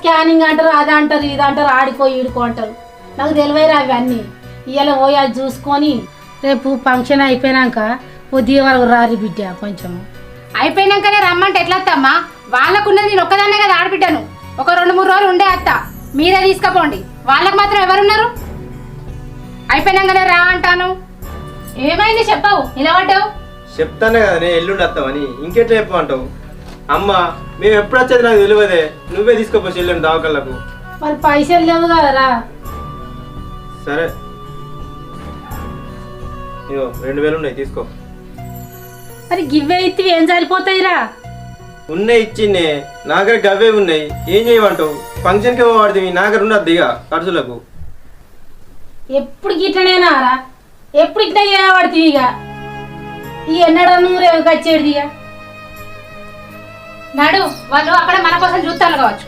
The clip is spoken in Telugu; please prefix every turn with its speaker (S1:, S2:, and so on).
S1: స్కానింగ్ అంటారు, అది అంటారు, ఇది అంటారు, ఆడికో ఈడుకో అంటారు. నాకు తెలియరా అవన్నీ. ఇవాళ పోయి అది చూసుకొని రేపు ఫంక్షన్ అయిపోయినాక ఉదయం వరకు రారి బిడ్డ. కొంచెం
S2: అయిపోయినాకనే రమ్మంటే ఎట్లా అత్తమ్మా? వాళ్ళకున్నది నేను ఒక్కదాన్నే కదా ఆడబిడ్డను. ఒక 2-3 రోజులు ఉండే అత్త, మీరే తీసుకుపోండి. వాళ్ళకు మాత్రం ఎవరున్నారు? అయిపోయినాకనే రా అంటాను. ఏమైంది చెప్పావు, నిలబడ్డావు?
S3: చెప్తానే కదా నేను ఎల్లుండి వస్తామని, ఇంకెట్లా చెప్పమంటావు? అమ్మ మేము ఎప్పుడు వచ్చేది నాకు తెలియదే, నువ్వే తీసుకోపో చెల్లెని దావకళ్ళకు.
S1: మరి పైసలు లేవు కదరా.
S3: సరే ఇగో 2000 ఉన్నాయి తీసుకో.
S1: మరి గివ్వే ఇత్తి ఏం సరిపోతాయిరా?
S3: ఉన్నాయి ఇచ్చిండే, నా దగ్గర గవ్వే ఉన్నాయి. ఏం చేయమంటావు? ఫంక్షన్కి వాడితే నా దగ్గర ఉండద్దు ఇక ఖర్చులకు.
S1: ఎప్పుడు గిట్లనేనా రా? ఎప్పుడు ఇట్లా చేయబడుతుంది ఇక? ఈ ఎన్నడో నూరేవి కచ్చేది ఇక.
S2: నడు, వాళ్ళు అక్కడ మన కోసం చూస్తారు కావచ్చు.